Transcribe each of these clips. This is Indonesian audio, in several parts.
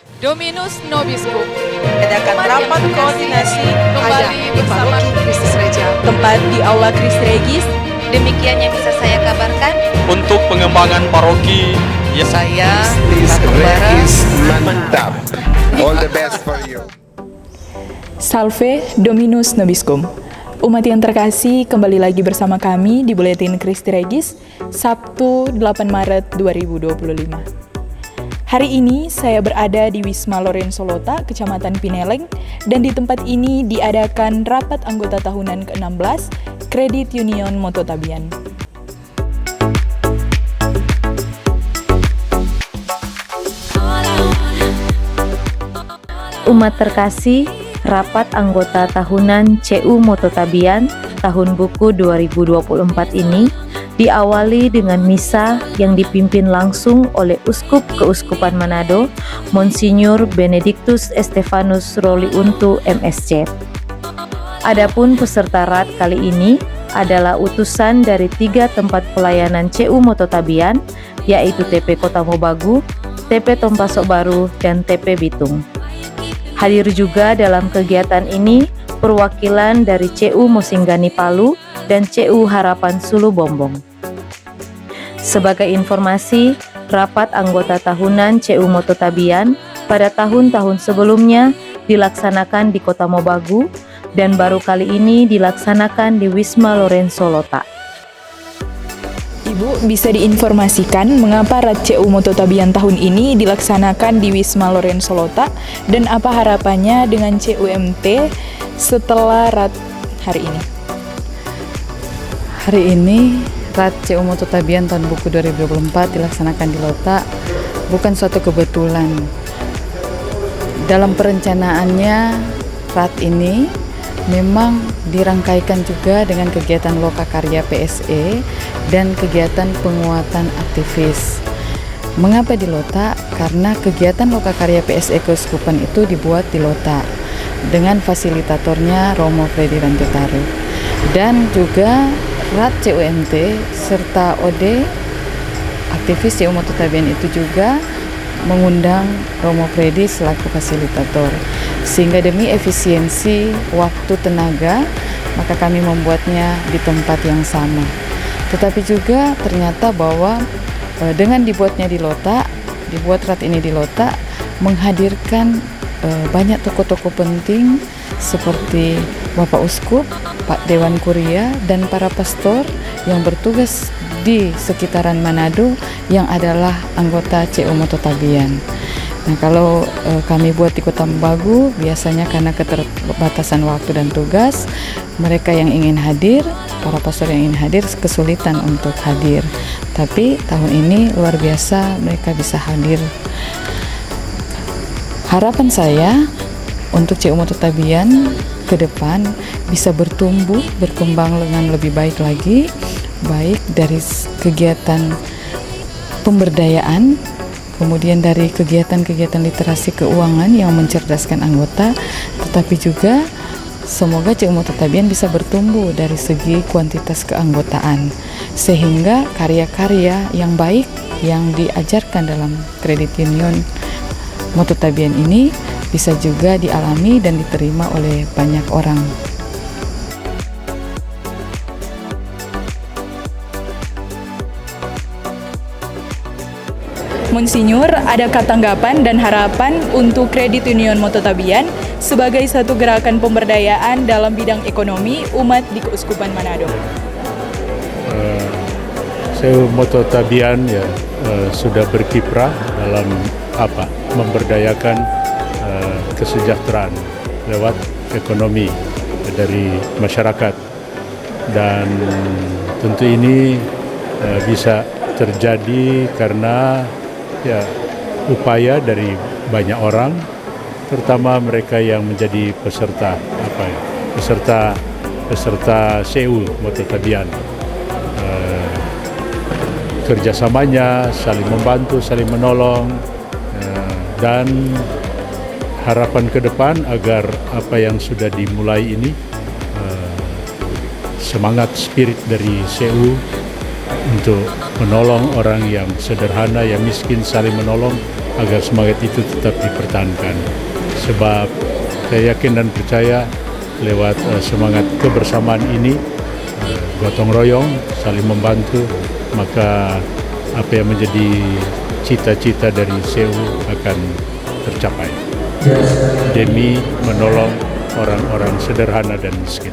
Dominus Nobiscum. Adakan rapat koordinasi Kembali bersama Kristus Reja. tempat di Aula Kris Regis. Demikian yang bisa saya kabarkan. Untuk pengembangan paroki Saya Kris Ratu Bara. Regis mantap. All the best for you. Salve Dominus Nobiscum. Umat yang terkasih, kembali lagi bersama kami di Buletin Kristi Regis, Sabtu 8 Maret 2025. Hari ini saya berada di Wisma Lorenzo Lota, Kecamatan Pineleng, dan di tempat ini diadakan rapat anggota tahunan ke-16 Credit Union Mototabian. Umat terkasih, rapat anggota tahunan CU Mototabian tahun buku 2024 ini diawali dengan misa yang dipimpin langsung oleh Uskup Keuskupan Manado, Monsinyur Benedictus Estefanus Roliuntu MSC. Adapun peserta rat kali ini adalah utusan dari 3 tempat pelayanan CU Mototabian, yaitu TP Kota Mobagu, TP Tompasok Baru, dan TP Bitung. Hadir juga dalam kegiatan ini perwakilan dari CU Mosinggani Palu dan CU Harapan Sulu Bombong. Sebagai informasi, rapat anggota tahunan CU Mototabian pada tahun-tahun sebelumnya dilaksanakan di Kota Mobagu dan baru kali ini dilaksanakan di Wisma Lorenzo Lota. Ibu, bisa diinformasikan mengapa rat CU Mototabian tahun ini dilaksanakan di Wisma Lorenzo Lota dan apa harapannya dengan CUMT setelah rat hari ini? Hari ini rat CU Mototabian tahun buku 2024 dilaksanakan di Lota bukan suatu kebetulan. Dalam perencanaannya rat ini memang dirangkaikan juga dengan kegiatan Lokakarya PSE dan kegiatan penguatan aktivis. Mengapa di Lota? Karena kegiatan Lokakarya PSE Keuskupan itu dibuat di Lota dengan fasilitatornya Romo Freddy Rantutaru. Dan juga rat CUMT serta OD aktivis CU Mototabian itu juga mengundang Romo Freddy selaku fasilitator, sehingga demi efisiensi waktu tenaga maka kami membuatnya di tempat yang sama. Tetapi juga ternyata bahwa dengan dibuatnya di Lota, dibuat rat ini di Lota, menghadirkan banyak tokoh-tokoh penting seperti Bapak Uskup, Pak Dewan Kuria, dan para pastor yang bertugas di sekitaran Manado yang adalah anggota CU Mototabian. Nah, kalau kami buat di Kota Mobagu, biasanya karena keterbatasan waktu dan tugas, mereka yang ingin hadir, para pastor yang ingin hadir, kesulitan untuk hadir. Tapi tahun ini luar biasa mereka bisa hadir. Harapan saya untuk CU Mototabian ke depan bisa bertumbuh, berkembang dengan lebih baik lagi, baik dari kegiatan pemberdayaan, kemudian dari kegiatan-kegiatan literasi keuangan yang mencerdaskan anggota, tetapi juga semoga CU Mototabian bisa bertumbuh dari segi kuantitas keanggotaan, sehingga karya-karya yang baik yang diajarkan dalam Credit Union Mototabian ini bisa juga dialami dan diterima oleh banyak orang. Monsinyur, adakah tanggapan dan harapan untuk Credit Union Mototabian sebagai satu gerakan pemberdayaan dalam bidang ekonomi umat di Keuskupan Manado? CU Mototabian ya sudah berkiprah dalam memberdayakan kesejahteraan lewat ekonomi dari masyarakat, dan tentu ini bisa terjadi karena ya upaya dari banyak orang, terutama mereka yang menjadi peserta CU Mototabian. Kerjasamanya, saling membantu, saling menolong, dan harapan ke depan agar apa yang sudah dimulai ini, semangat spirit dari CU untuk menolong orang yang sederhana, yang miskin, saling menolong, agar semangat itu tetap dipertahankan. Sebab saya yakin dan percaya lewat semangat kebersamaan ini, gotong royong, saling membantu, maka apa yang menjadi cita-cita dari CEU akan tercapai demi menolong orang-orang sederhana dan miskin.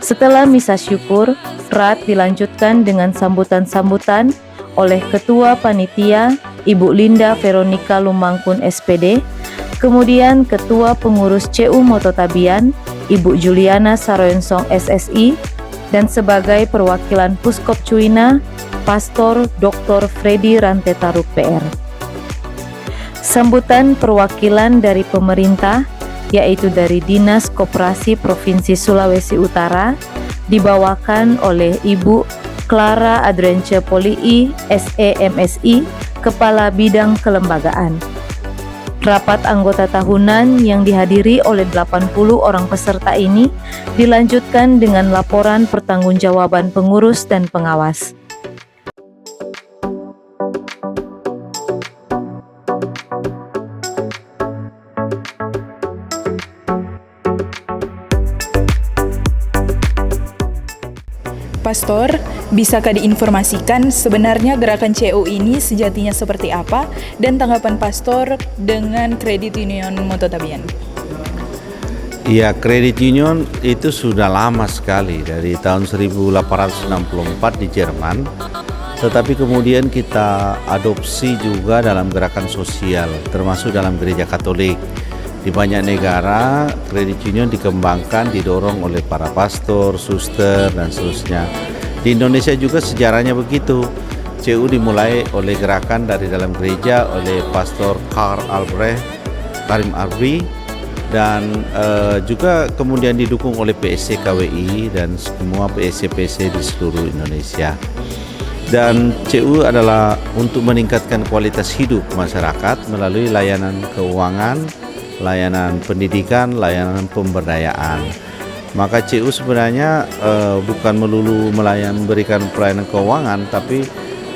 Setelah misa syukur, RAT dilanjutkan dengan sambutan-sambutan oleh Ketua Panitia Ibu Linda Veronica Lumangkun SPD, kemudian Ketua Pengurus CEU Mototabian Ibu Juliana Saroensong SSI, dan sebagai perwakilan Puskop Cuina, Pastor Dr. Freddy Rantetaruk PR. Sambutan perwakilan dari pemerintah, yaitu dari Dinas Koperasi Provinsi Sulawesi Utara, dibawakan oleh Ibu Clara Adrence Polii, SEMSI, Kepala Bidang Kelembagaan. Rapat anggota tahunan yang dihadiri oleh 80 orang peserta ini dilanjutkan dengan laporan pertanggungjawaban pengurus dan pengawas. Pastor, bisakah diinformasikan sebenarnya gerakan CEU ini sejatinya seperti apa dan tanggapan Pastor dengan Credit Union Mototabian? Ya, Credit Union itu sudah lama sekali, dari tahun 1864 di Jerman, tetapi kemudian kita adopsi juga dalam gerakan sosial, termasuk dalam gereja Katolik. Di banyak negara, Credit Union dikembangkan, didorong oleh para pastor, suster, dan seterusnya. Di Indonesia juga sejarahnya begitu. CEU dimulai oleh gerakan dari dalam gereja oleh Pastor Karim Arbi, dan juga kemudian didukung oleh PSC KWI dan semua PSC-PSC di seluruh Indonesia. Dan CEU adalah untuk meningkatkan kualitas hidup masyarakat melalui layanan keuangan, layanan pendidikan, layanan pemberdayaan. Maka CEU sebenarnya bukan melulu memberikan pelayanan keuangan, tapi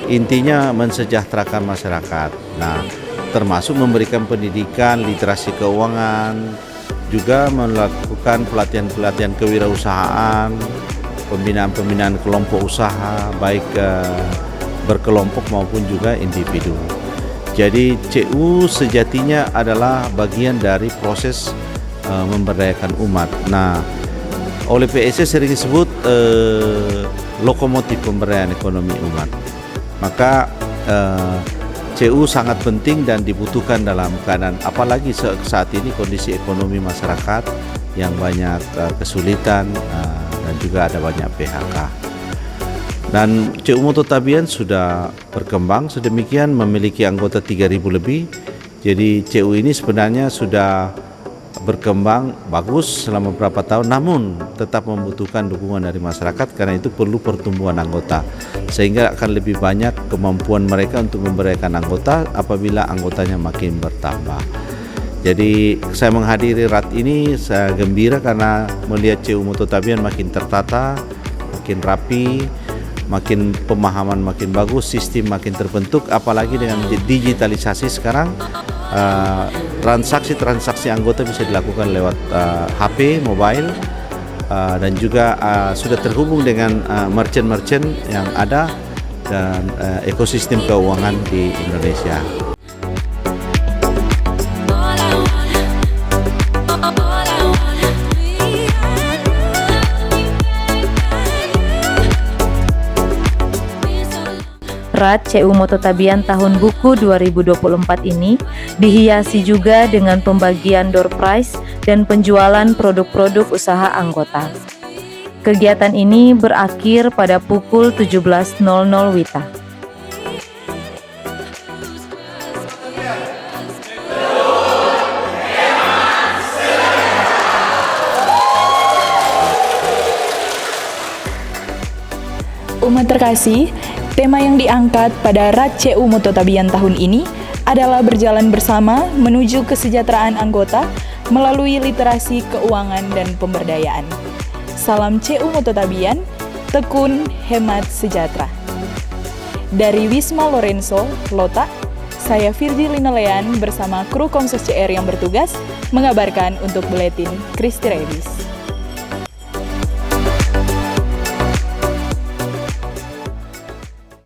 intinya mensejahterakan masyarakat. Nah, termasuk memberikan pendidikan, literasi keuangan, juga melakukan pelatihan-pelatihan kewirausahaan, pembinaan-pembinaan kelompok usaha, baik berkelompok maupun juga individu. Jadi CEU sejatinya adalah bagian dari proses memberdayakan umat. Nah, oleh PSC sering disebut lokomotif pemberdayaan ekonomi umat. Maka CEU sangat penting dan dibutuhkan dalam keadaan apalagi saat ini kondisi ekonomi masyarakat yang banyak kesulitan dan juga ada banyak PHK. Dan CEU Mototabian sudah berkembang sedemikian, memiliki anggota 3.000 lebih. Jadi CEU ini sebenarnya sudah berkembang bagus selama beberapa tahun, namun tetap membutuhkan dukungan dari masyarakat karena itu perlu pertumbuhan anggota. Sehingga akan lebih banyak kemampuan mereka untuk memberdayakan anggota apabila anggotanya makin bertambah. Jadi saya menghadiri RAT ini, saya gembira karena melihat CEU Mototabian makin tertata, makin rapi, makin pemahaman makin bagus, sistem makin terbentuk, apalagi dengan digitalisasi sekarang, transaksi anggota bisa dilakukan lewat HP, mobile, dan juga sudah terhubung dengan merchant-merchant yang ada dan ekosistem keuangan di Indonesia. RAT CEU Mototabian tahun buku 2024 ini dihiasi juga dengan pembagian door prize dan penjualan produk-produk usaha anggota. Kegiatan ini berakhir pada pukul 17.00 WITA. Umat terkasih, Tema yang diangkat pada RAT CU Mototabian tahun ini adalah berjalan bersama menuju kesejahteraan anggota melalui literasi keuangan dan pemberdayaan. Salam CU Mototabian, tekun hemat sejahtera. Dari Wisma Lorenzo, Lota, saya Virgilina Lean bersama kru Komsos CR yang bertugas mengabarkan untuk Buletin Kristi Regis.